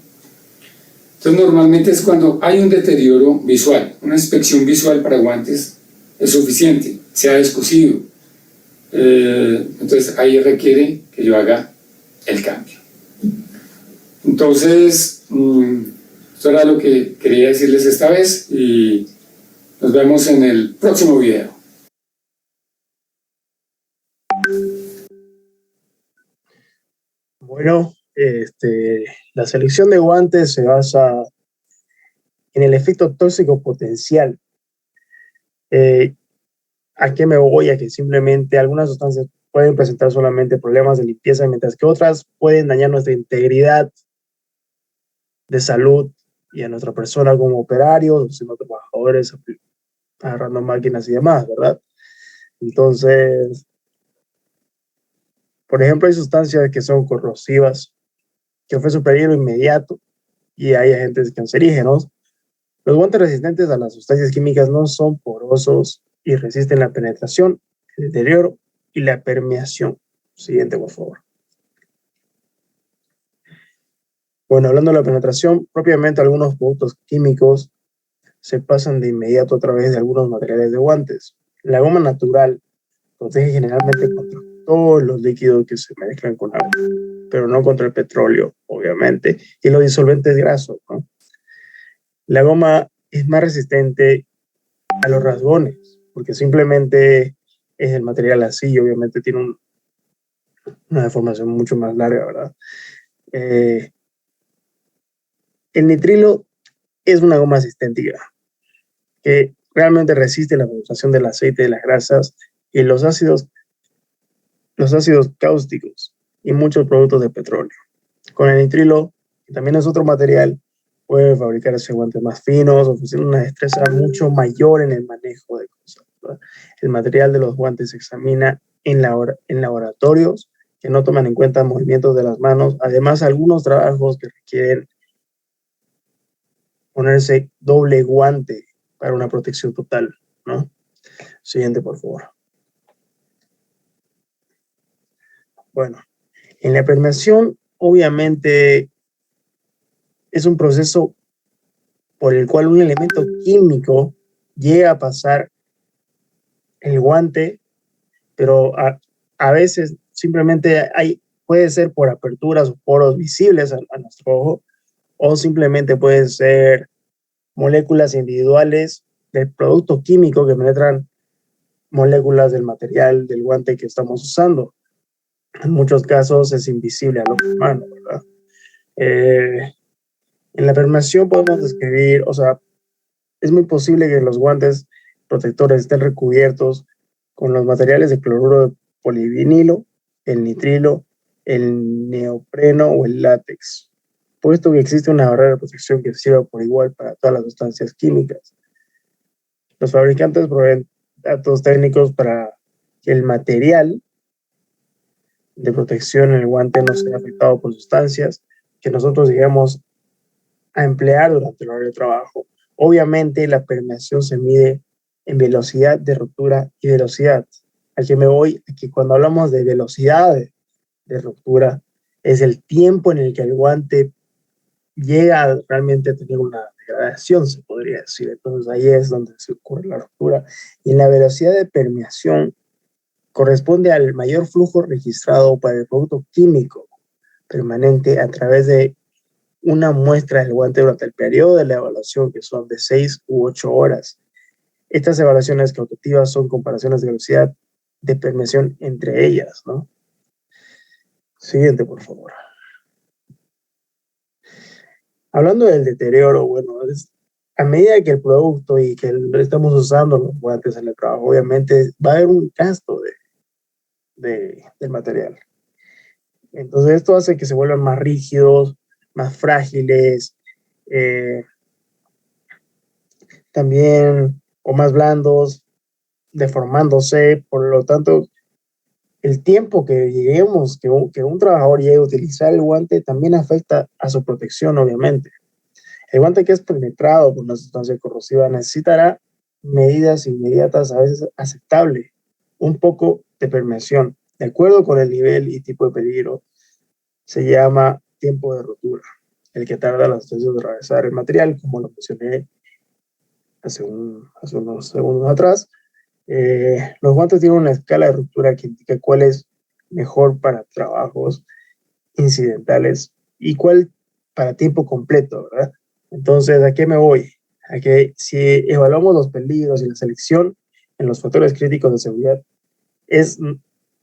Entonces normalmente es cuando hay un deterioro visual, una inspección visual para guantes es suficiente, se ha descosido, entonces ahí requiere que yo haga el cambio. Entonces, esto era lo que quería decirles esta vez y nos vemos en el próximo video. Bueno, la selección de guantes se basa en el efecto tóxico potencial. ¿A qué me voy? A que simplemente algunas sustancias pueden presentar solamente problemas de limpieza, mientras que otras pueden dañar nuestra integridad de salud y a nuestra persona como operarios, siendo trabajadores, agarrando máquinas y demás, ¿verdad? Entonces, por ejemplo, hay sustancias que son corrosivas, que ofrecen peligro inmediato, y hay agentes cancerígenos. Los guantes resistentes a las sustancias químicas no son porosos y resisten la penetración, el deterioro y la permeación. Siguiente, por favor. Bueno, hablando de la penetración, propiamente algunos productos químicos se pasan de inmediato a través de algunos materiales de guantes. La goma natural protege generalmente contra todos los líquidos que se mezclan con agua, pero no contra el petróleo, obviamente, y los disolventes grasos, ¿no? La goma es más resistente a los rasgones, porque simplemente es el material así y obviamente tiene una deformación mucho más larga, ¿verdad? El nitrilo es una goma asisténtica que realmente resiste la penetración del aceite, de las grasas y los ácidos cáusticos y muchos productos de petróleo. Con el nitrilo, que también es otro material, puede fabricarse guantes más finos, ofreciendo una destreza mucho mayor en el manejo de cosas, ¿verdad? El material de los guantes se examina en laboratorios que no toman en cuenta movimientos de las manos. Además, algunos trabajos que requieren ponerse doble guante para una protección total, ¿no? Siguiente, por favor. Bueno, en la permeación, obviamente, es un proceso por el cual un elemento químico llega a pasar el guante, pero a veces simplemente puede ser por aperturas o poros visibles a nuestro ojo, o simplemente puede ser moléculas individuales del producto químico que penetran moléculas del material del guante que estamos usando. En muchos casos es invisible al ojo humano, ¿verdad? En la permeación podemos describir, o sea, es muy posible que los guantes protectores estén recubiertos con los materiales de cloruro de polivinilo, el nitrilo, el neopreno o el látex, puesto que existe una barrera de protección que sirva por igual para todas las sustancias químicas. Los fabricantes proveen datos técnicos para que el material de protección en el guante no sea afectado por sustancias que nosotros llegamos a emplear durante el horario de trabajo. Obviamente la permeación se mide en velocidad de ruptura y velocidad. Al que me voy, aquí cuando hablamos de velocidad de ruptura, es el tiempo en el que el guante llega realmente a tener una degradación, se podría decir. Entonces ahí es donde se ocurre la ruptura. Y en la velocidad de permeación corresponde al mayor flujo registrado para el producto químico permanente a través de una muestra del guante durante el periodo de la evaluación, que son de 6 u 8 horas. Estas evaluaciones causativas son comparaciones de velocidad de permeación entre ellas, ¿no? Siguiente, por favor. Hablando del deterioro, bueno, a medida que el producto y que estamos usando los guantes en el trabajo, obviamente va a haber un gasto del material. Entonces esto hace que se vuelvan más rígidos, más frágiles, también, o más blandos, deformándose. Por lo tanto, el tiempo que un trabajador llegue a utilizar el guante también afecta a su protección, obviamente. El guante que es penetrado por una sustancia corrosiva necesitará medidas inmediatas, a veces aceptables, un poco de permeación. De acuerdo con el nivel y tipo de peligro, se llama tiempo de rotura, el que tarda la sustancia de atravesar el material, como lo mencioné hace unos segundos atrás. Los guantes tienen una escala de ruptura que indica cuál es mejor para trabajos incidentales y cuál para tiempo completo, ¿verdad? Entonces, ¿a qué me voy? A que si evaluamos los peligros y la selección en los factores críticos de seguridad, es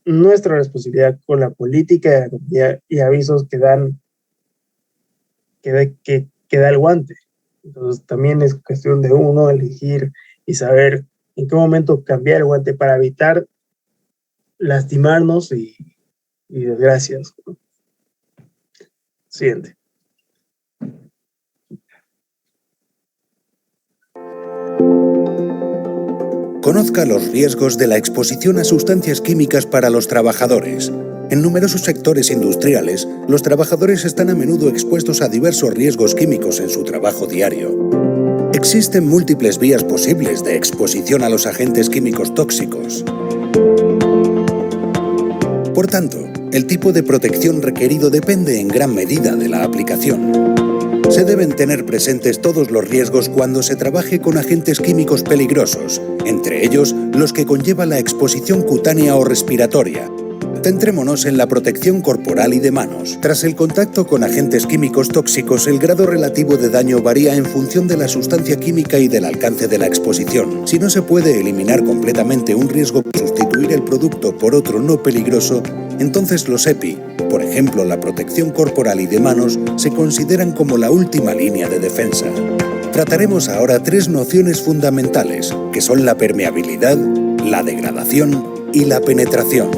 nuestra responsabilidad con la política de la compañía y avisos que da el guante. Entonces, también es cuestión de uno elegir y saber en qué momento cambiar el guante para evitar lastimarnos y desgracias. Siguiente. Conozca los riesgos de la exposición a sustancias químicas para los trabajadores. En numerosos sectores industriales, los trabajadores están a menudo expuestos a diversos riesgos químicos en su trabajo diario. Existen múltiples vías posibles de exposición a los agentes químicos tóxicos. Por tanto, el tipo de protección requerido depende en gran medida de la aplicación. Se deben tener presentes todos los riesgos cuando se trabaje con agentes químicos peligrosos, entre ellos los que conlleva la exposición cutánea o respiratoria. Centrémonos en la protección corporal y de manos. Tras el contacto con agentes químicos tóxicos, el grado relativo de daño varía en función de la sustancia química y del alcance de la exposición. Si no se puede eliminar completamente un riesgo por sustituir el producto por otro no peligroso, entonces los EPI, por ejemplo la protección corporal y de manos, se consideran como la última línea de defensa. Trataremos ahora tres nociones fundamentales, que son la permeabilidad, la degradación y la penetración.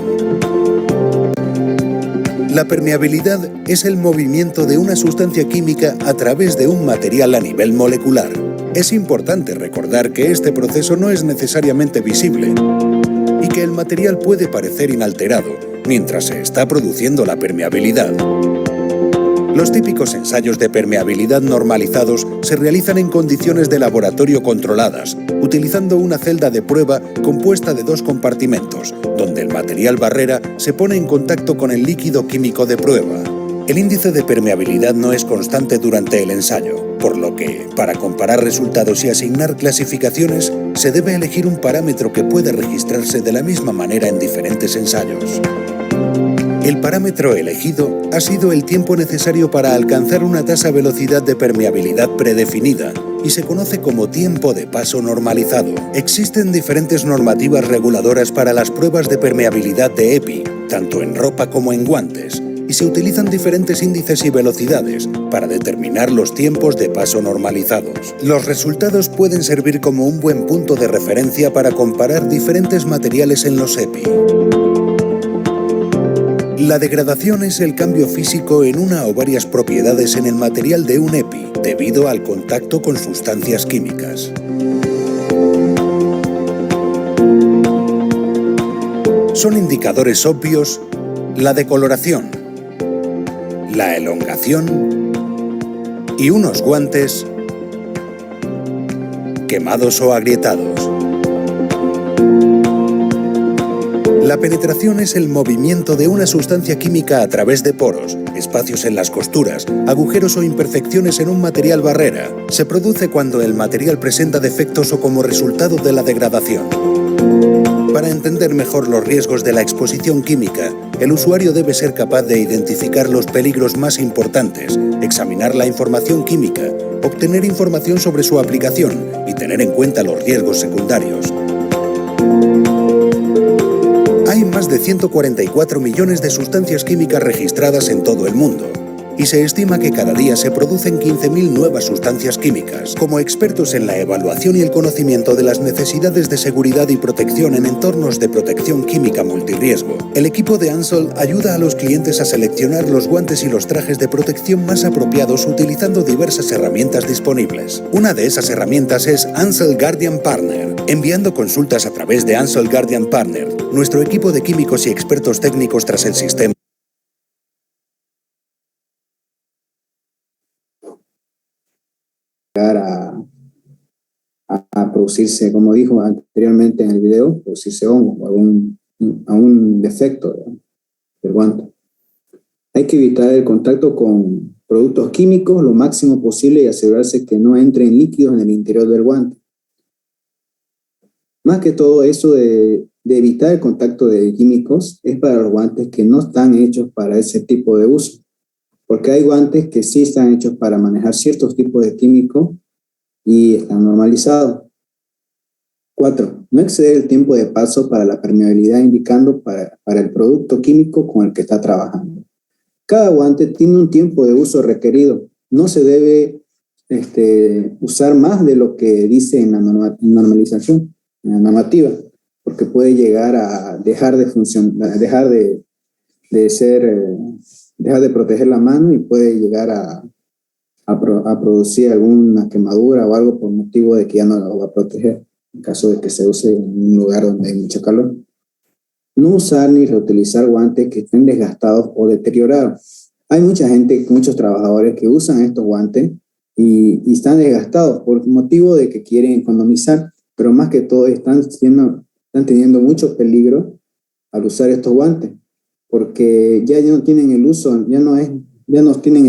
La permeabilidad es el movimiento de una sustancia química a través de un material a nivel molecular. Es importante recordar que este proceso no es necesariamente visible y que el material puede parecer inalterado mientras se está produciendo la permeabilidad. Los típicos ensayos de permeabilidad normalizados se realizan en condiciones de laboratorio controladas, utilizando una celda de prueba compuesta de dos compartimentos, donde el material barrera se pone en contacto con el líquido químico de prueba. El índice de permeabilidad no es constante durante el ensayo, por lo que, para comparar resultados y asignar clasificaciones, se debe elegir un parámetro que puede registrarse de la misma manera en diferentes ensayos. El parámetro elegido ha sido el tiempo necesario para alcanzar una tasa-velocidad de permeabilidad predefinida y se conoce como tiempo de paso normalizado. Existen diferentes normativas reguladoras para las pruebas de permeabilidad de EPI, tanto en ropa como en guantes, y se utilizan diferentes índices y velocidades para determinar los tiempos de paso normalizados. Los resultados pueden servir como un buen punto de referencia para comparar diferentes materiales en los EPI. La degradación es el cambio físico en una o varias propiedades en el material de un EPI debido al contacto con sustancias químicas. Son indicadores obvios la decoloración, la elongación y unos guantes quemados o agrietados. La penetración es el movimiento de una sustancia química a través de poros, espacios en las costuras, agujeros o imperfecciones en un material barrera. Se produce cuando el material presenta defectos o como resultado de la degradación. Para entender mejor los riesgos de la exposición química, el usuario debe ser capaz de identificar los peligros más importantes, examinar la información química, obtener información sobre su aplicación y tener en cuenta los riesgos secundarios. Hay más de 144 millones de sustancias químicas registradas en todo el mundo. Y se estima que cada día se producen 15.000 nuevas sustancias químicas. Como expertos en la evaluación y el conocimiento de las necesidades de seguridad y protección en entornos de protección química multirriesgo, el equipo de Ansell ayuda a los clientes a seleccionar los guantes y los trajes de protección más apropiados utilizando diversas herramientas disponibles. Una de esas herramientas es Ansell Guardian Partner. Enviando consultas a través de Ansell Guardian Partner, nuestro equipo de químicos y expertos técnicos tras el sistema a producirse, como dijo anteriormente en el video, producirse hongo o algún defecto del guante. Hay que evitar el contacto con productos químicos lo máximo posible y asegurarse que no entren líquidos en el interior del guante. Más que todo eso de evitar el contacto de químicos es para los guantes que no están hechos para ese tipo de uso. Porque hay guantes que sí están hechos para manejar ciertos tipos de químicos y están normalizados. 4. No exceder el tiempo de paso para la permeabilidad indicando para el producto químico con el que está trabajando. Cada guante tiene un tiempo de uso requerido. No se debe usar más de lo que dice en la normalización, en la normativa, porque puede llegar a dejar de funcionar, dejar de proteger la mano y puede llegar a producir alguna quemadura o algo por motivo de que ya no lo va a proteger, en caso de que se use en un lugar donde hay mucho calor. No usar ni reutilizar guantes que estén desgastados o deteriorados. Hay mucha gente, muchos trabajadores que usan estos guantes y están desgastados por motivo de que quieren economizar, pero más que todo están teniendo mucho peligro al usar estos guantes, porque ya no tienen el uso, ya no tienen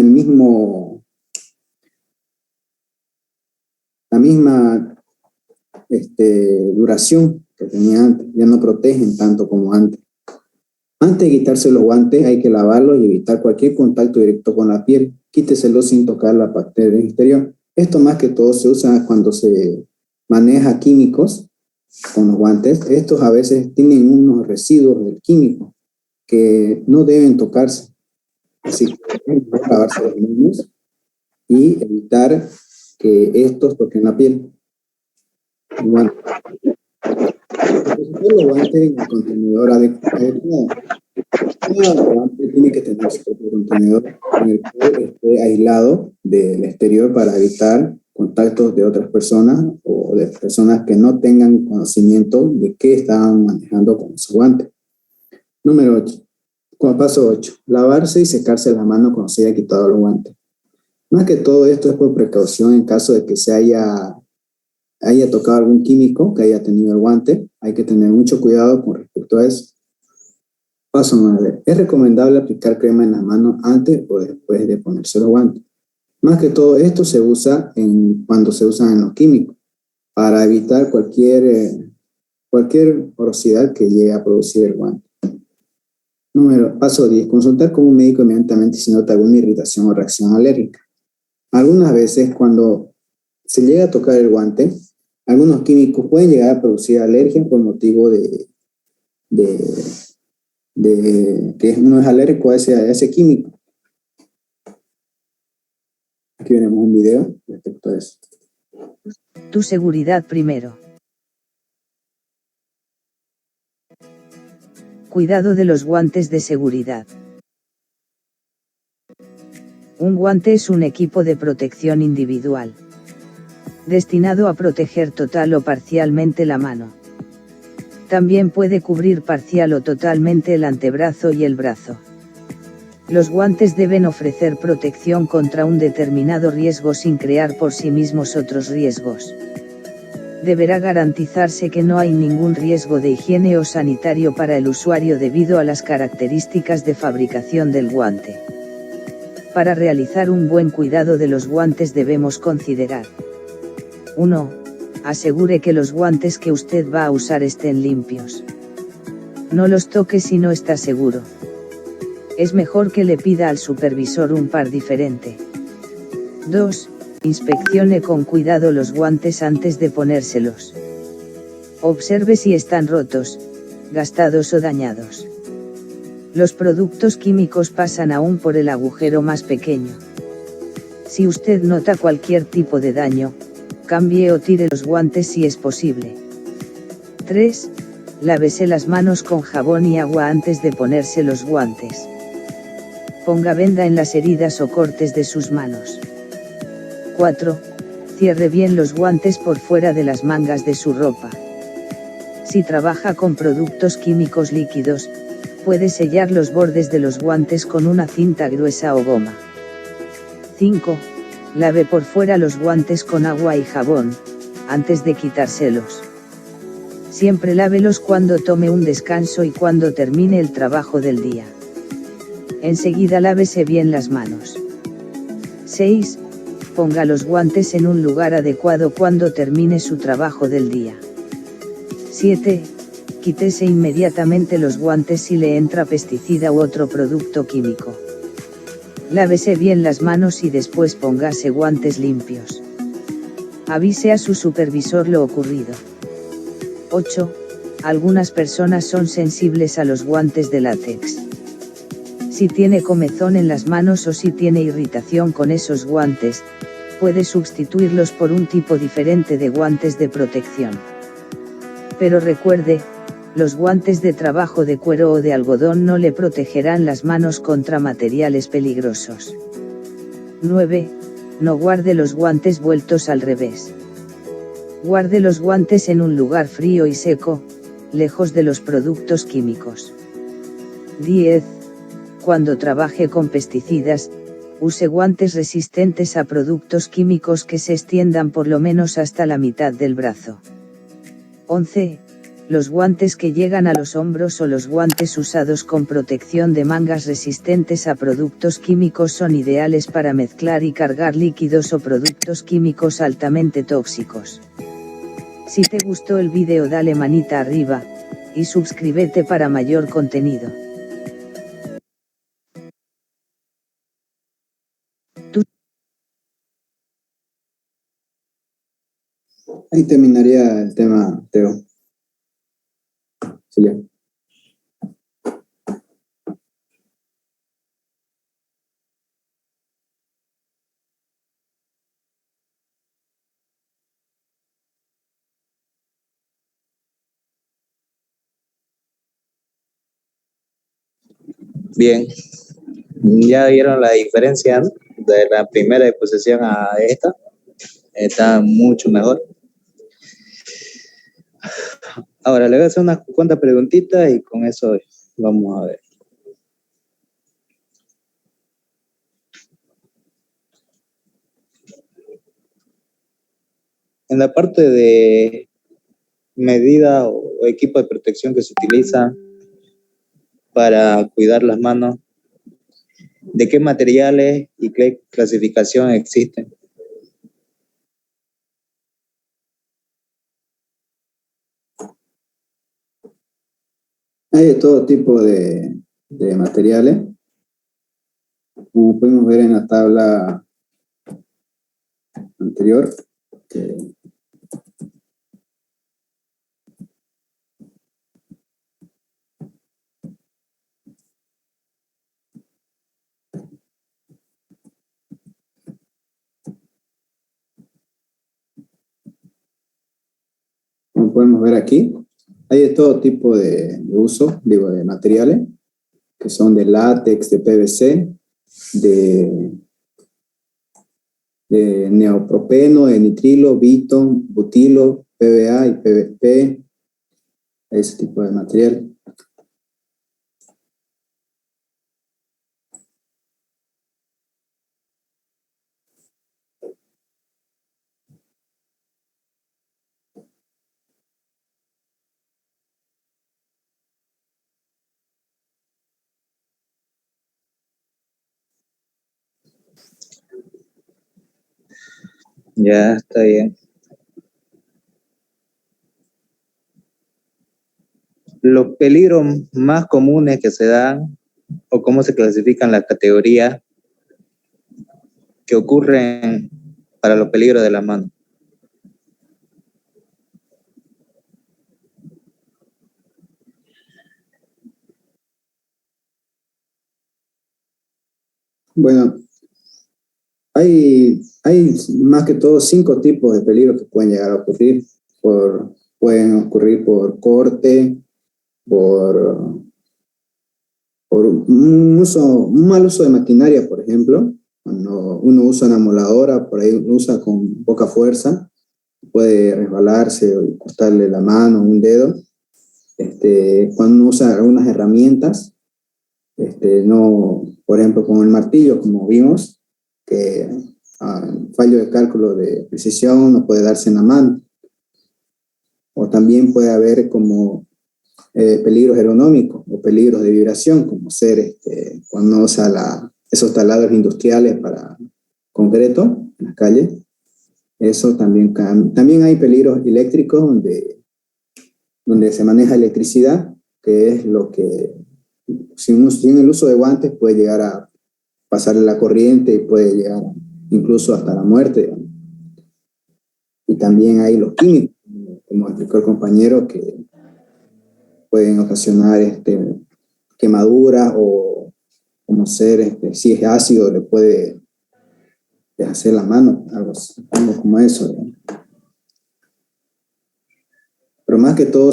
la misma duración que tenía antes, ya no protegen tanto como antes. Antes de quitarse los guantes hay que lavarlos y evitar cualquier contacto directo con la piel. Quíteselos sin tocar la parte del exterior. Esto más que todo se usa cuando se maneja químicos con los guantes. Estos a veces tienen unos residuos del químico que no deben tocarse. Así que lavarse las manos y evitar que estos toquen la piel. Bueno, depositar los guantes en el contenedor adecuado. Cada guante tiene que tener su propio contenedor en el que esté aislado del exterior para evitar contactos de otras personas o de personas que no tengan conocimiento de qué estaban manejando con su guante. Número 8. Paso 8. Lavarse y secarse las manos cuando se haya quitado los guantes. Más que todo esto es por precaución en caso de que se haya tocado algún químico que haya tenido el guante. Hay que tener mucho cuidado con respecto a eso. Paso 9. Es recomendable aplicar crema en las manos antes o después de ponerse los guantes. Más que todo esto se usa cuando se usan en los químicos para evitar cualquier porosidad que llegue a producir el guante. Paso 10. Consultar con un médico inmediatamente si nota alguna irritación o reacción alérgica. Algunas veces cuando se llega a tocar el guante, algunos químicos pueden llegar a producir alergia por motivo de que uno es alérgico a ese químico. Aquí veremos un video respecto a eso. Tu seguridad primero. Cuidado de los guantes de seguridad. Un guante es un equipo de protección individual, destinado a proteger total o parcialmente la mano. También puede cubrir parcial o totalmente el antebrazo y el brazo. Los guantes deben ofrecer protección contra un determinado riesgo sin crear por sí mismos otros riesgos. Deberá garantizarse que no hay ningún riesgo de higiene o sanitario para el usuario debido a las características de fabricación del guante. Para realizar un buen cuidado de los guantes debemos considerar: 1. asegure que los guantes que usted va a usar estén limpios. No los toque si no está seguro. Es mejor que le pida al supervisor un par diferente. 2. Inspeccione con cuidado los guantes antes de ponérselos. Observe si están rotos, gastados o dañados. Los productos químicos pasan aún por el agujero más pequeño. Si usted nota cualquier tipo de daño, cambie o tire los guantes si es posible. 3. Lávese las manos con jabón y agua antes de ponerse los guantes. Ponga venda en las heridas o cortes de sus manos. 4. Cierre bien los guantes por fuera de las mangas de su ropa. Si trabaja con productos químicos líquidos, puede sellar los bordes de los guantes con una cinta gruesa o goma. 5. Lave por fuera los guantes con agua y jabón, antes de quitárselos. Siempre lávelos cuando tome un descanso y cuando termine el trabajo del día. Enseguida lávese bien las manos. 6. Ponga los guantes en un lugar adecuado cuando termine su trabajo del día. 7. Quítese inmediatamente los guantes si le entra pesticida u otro producto químico. Lávese bien las manos y después póngase guantes limpios. Avise a su supervisor lo ocurrido. 8. Algunas personas son sensibles a los guantes de látex. Si tiene comezón en las manos o si tiene irritación con esos guantes, puede sustituirlos por un tipo diferente de guantes de protección. Pero recuerde, los guantes de trabajo de cuero o de algodón no le protegerán las manos contra materiales peligrosos. 9. No guarde los guantes vueltos al revés. Guarde los guantes en un lugar frío y seco, lejos de los productos químicos. 10. Cuando trabaje con pesticidas, use guantes resistentes a productos químicos que se extiendan por lo menos hasta la mitad del brazo. 11. Los guantes que llegan a los hombros o los guantes usados con protección de mangas resistentes a productos químicos son ideales para mezclar y cargar líquidos o productos químicos altamente tóxicos. Si te gustó el vídeo dale manita arriba, y suscríbete para mayor contenido. Ahí terminaría el tema, Teo. Silvia. Bien, ya vieron la diferencia, ¿no? De la primera exposición a esta. Está mucho mejor. Ahora le voy a hacer unas cuantas preguntitas y con eso vamos a ver. En la parte de medida o equipo de protección que se utiliza para cuidar las manos, ¿de qué materiales y qué clasificación existen? Hay de todo tipo de materiales. Como podemos ver en la tabla anterior, como podemos ver aquí, hay de todo tipo de uso, de materiales, que son de látex, de PVC, de neopropeno, de nitrilo, bitón, butilo, PVA y PVP, ese tipo de material. Ya está bien. Los peligros más comunes que se dan o cómo se clasifican las categorías que ocurren para los peligros de la mano. Bueno, hay más que todo 5 tipos de peligros que pueden llegar a ocurrir. Pueden ocurrir por corte, por un mal uso de maquinaria, por ejemplo. Cuando uno usa una moladora, por ahí lo usa con poca fuerza, puede resbalarse o cortarle la mano o un dedo. Cuando uno usa algunas herramientas, no, por ejemplo, con el martillo, como vimos, que fallo de cálculo de precisión no puede darse en la mano. O también puede haber como peligros ergonómicos o peligros de vibración, como ser cuando uno usa esos taladros industriales para concreto en las calles. Eso también hay peligros eléctricos donde se maneja electricidad, que es lo que sin el uso de guantes puede llegar a pasarle la corriente y puede llegar incluso hasta la muerte, digamos. Y también hay los químicos, como explicó el compañero, que pueden ocasionar quemaduras o como si es ácido le puede hacer la mano, algo como eso, digamos. Pero más que todo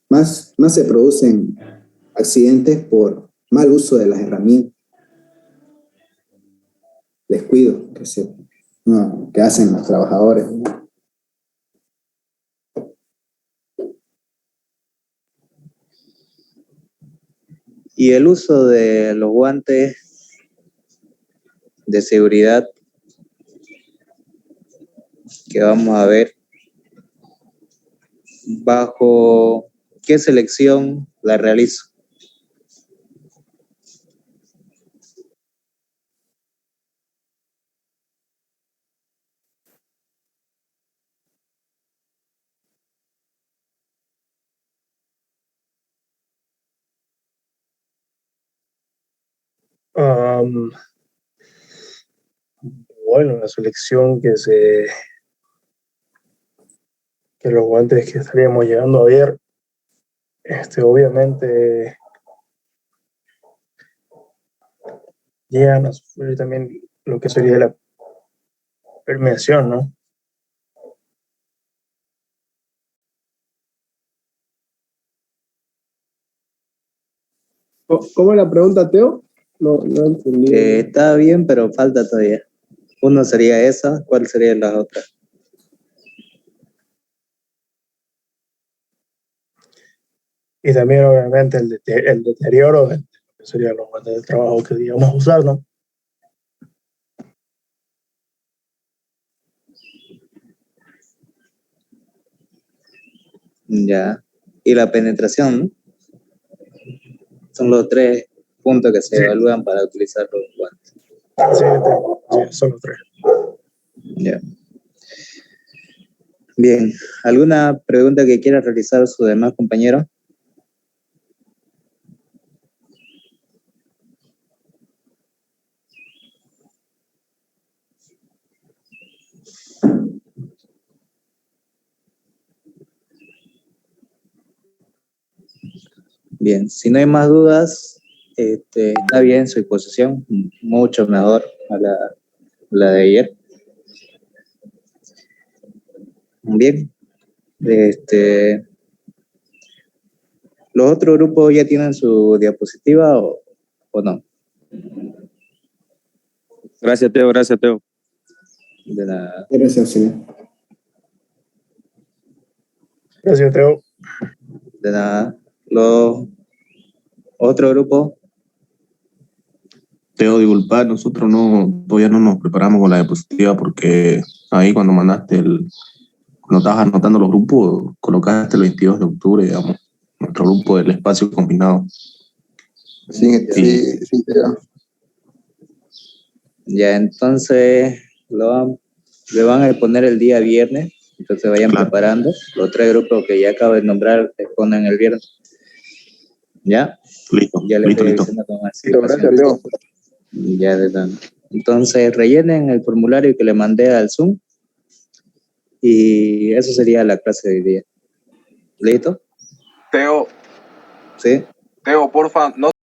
más se producen accidentes por mal uso de las herramientas, descuido que hacen los trabajadores, ¿no? Y el uso de los guantes de seguridad que vamos a ver, ¿bajo qué selección la realizo? Bueno, la selección que los guantes que estaríamos llegando a ver, obviamente llegan a sufrir también lo que sería la permeación, ¿no? ¿Cómo es la pregunta, Teo? No entendí. Está bien, pero falta todavía. Uno sería esa, ¿cuál sería la otra? Y también, obviamente, el deterioro de lo que serían los guantes de trabajo que digamos usar, ¿no? Ya. Y la penetración, ¿no? Son los 3 puntos que se evalúan para utilizar los guantes. Sí, son los 3. Ya. Bien, ¿alguna pregunta que quiera realizar a sus demás compañeros? Bien, si no hay más dudas, está bien su exposición, mucho mejor a la de ayer. Bien, ¿los otros grupos ya tienen su diapositiva o no? Gracias, Teo, gracias, Teo. De nada. Gracias, señor. Gracias, Teo. De nada. ¿Los otro grupo? Teo, disculpa, nosotros todavía no nos preparamos con la diapositiva porque ahí cuando cuando estabas anotando los grupos, colocaste el 22 de octubre, digamos, nuestro grupo del espacio combinado. Sí. Ya, entonces le van a exponer el día viernes, entonces vayan preparando. Los 3 grupos que ya acabo de nombrar exponen el viernes. ¿Ya? Listo, Ya le listo, estoy listo. avisando con Listo, gracias, Teo. Ya de tanto. Entonces rellenen el formulario que le mandé al Zoom y eso sería la clase de hoy día. ¿Listo? Teo, ¿Sí? Teo, porfa, no